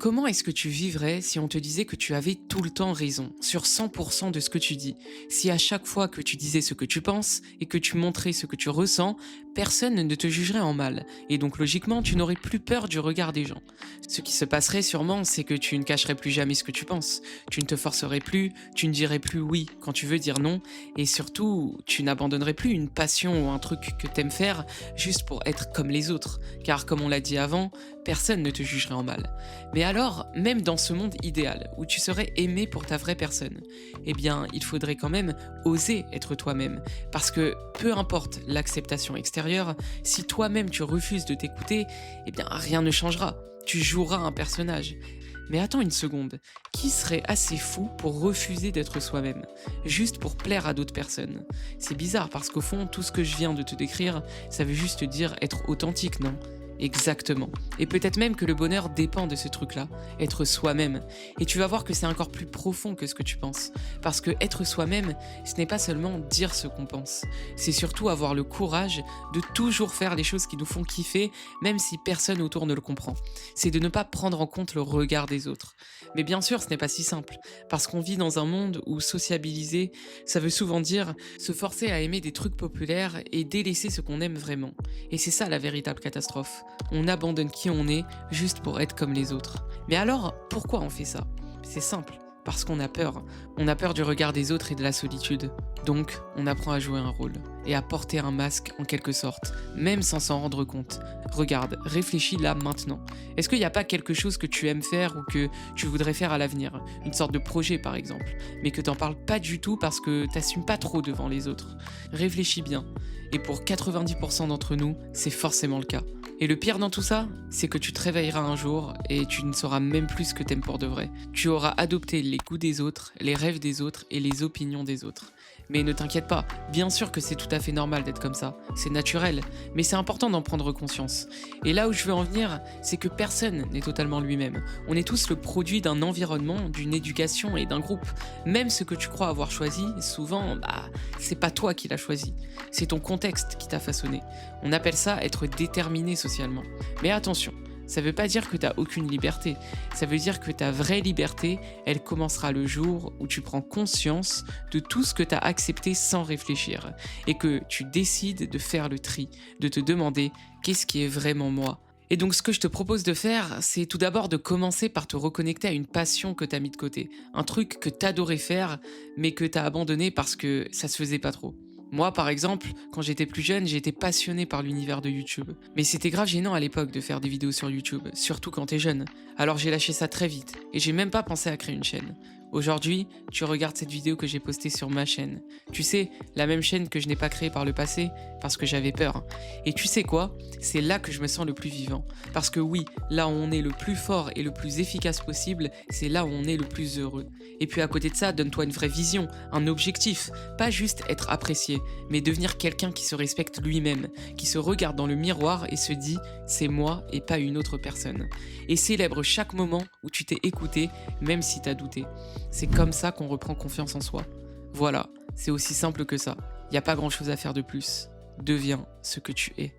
Comment est-ce que tu vivrais si on te disait que tu avais tout le temps raison, sur 100% de ce que tu dis? Si à chaque fois que tu disais ce que tu penses et que tu montrais ce que tu ressens, personne ne te jugerait en mal, et donc logiquement tu n'aurais plus peur du regard des gens. Ce qui se passerait sûrement, c'est que tu ne cacherais plus jamais ce que tu penses, tu ne te forcerais plus, tu ne dirais plus oui quand tu veux dire non, et surtout, tu n'abandonnerais plus une passion ou un truc que t'aimes faire juste pour être comme les autres, car comme on l'a dit avant, personne ne te jugerait en mal. Mais alors, même dans ce monde idéal, où tu serais aimé pour ta vraie personne, eh bien, il faudrait quand même oser être toi-même. Parce que peu importe l'acceptation extérieure, si toi-même tu refuses de t'écouter, eh bien, rien ne changera. Tu joueras un personnage. Mais attends une seconde, qui serait assez fou pour refuser d'être soi-même, juste pour plaire à d'autres personnes? C'est bizarre parce qu'au fond, tout ce que je viens de te décrire, ça veut juste dire être authentique, non? Exactement. Et peut-être même que le bonheur dépend de ce truc-là, être soi-même. Et tu vas voir que c'est encore plus profond que ce que tu penses. Parce que être soi-même, ce n'est pas seulement dire ce qu'on pense. C'est surtout avoir le courage de toujours faire les choses qui nous font kiffer, même si personne autour ne le comprend. C'est de ne pas prendre en compte le regard des autres. Mais bien sûr, ce n'est pas si simple. Parce qu'on vit dans un monde où sociabiliser, ça veut souvent dire se forcer à aimer des trucs populaires et délaisser ce qu'on aime vraiment. Et c'est ça la véritable catastrophe. On abandonne qui on est juste pour être comme les autres. Mais alors, pourquoi on fait ça? C'est simple, parce qu'on a peur. On a peur du regard des autres et de la solitude. Donc, on apprend à jouer un rôle et à porter un masque en quelque sorte, même sans s'en rendre compte. Regarde, réfléchis là maintenant. Est-ce qu'il n'y a pas quelque chose que tu aimes faire ou que tu voudrais faire à l'avenir? Une sorte de projet par exemple, mais que t'en parles pas du tout parce que t'assumes pas trop devant les autres. Réfléchis bien. Et pour 90% d'entre nous, c'est forcément le cas. Et le pire dans tout ça, c'est que tu te réveilleras un jour et tu ne sauras même plus ce que t'aimes pour de vrai. Tu auras adopté les goûts des autres, les rêves des autres et les opinions des autres. Mais ne t'inquiète pas, bien sûr que c'est tout à fait normal d'être comme ça, c'est naturel, mais c'est important d'en prendre conscience. Et là où je veux en venir, c'est que personne n'est totalement lui-même. On est tous le produit d'un environnement, d'une éducation et d'un groupe. Même ce que tu crois avoir choisi, souvent, c'est pas toi qui l'as choisi. C'est ton contexte qui t'a façonné. On appelle ça être déterminé socialement. Mais attention, ça veut pas dire que t'as aucune liberté. Ça veut dire que ta vraie liberté, elle commencera le jour où tu prends conscience de tout ce que t'as accepté sans réfléchir. Et que tu décides de faire le tri, de te demander qu'est-ce qui est vraiment moi. Et donc ce que je te propose de faire, c'est tout d'abord de commencer par te reconnecter à une passion que t'as mis de côté. Un truc que t'adorais faire, mais que t'as abandonné parce que ça se faisait pas trop. Moi, par exemple, quand j'étais plus jeune, j'étais passionné par l'univers de YouTube. Mais c'était grave gênant à l'époque de faire des vidéos sur YouTube, surtout quand t'es jeune. Alors j'ai lâché ça très vite, et j'ai même pas pensé à créer une chaîne. Aujourd'hui, tu regardes cette vidéo que j'ai postée sur ma chaîne. Tu sais, la même chaîne que je n'ai pas créée par le passé, parce que j'avais peur. Et tu sais quoi? C'est là que je me sens le plus vivant. Parce que oui, là où on est le plus fort et le plus efficace possible, c'est là où on est le plus heureux. Et puis à côté de ça, donne-toi une vraie vision, un objectif. Pas juste être apprécié, mais devenir quelqu'un qui se respecte lui-même, qui se regarde dans le miroir et se dit « c'est moi et pas une autre personne ». Et célèbre chaque moment où tu t'es écouté, même si t'as douté. C'est comme ça qu'on reprend confiance en soi. Voilà, c'est aussi simple que ça. Y a pas grand chose à faire de plus. Deviens ce que tu es.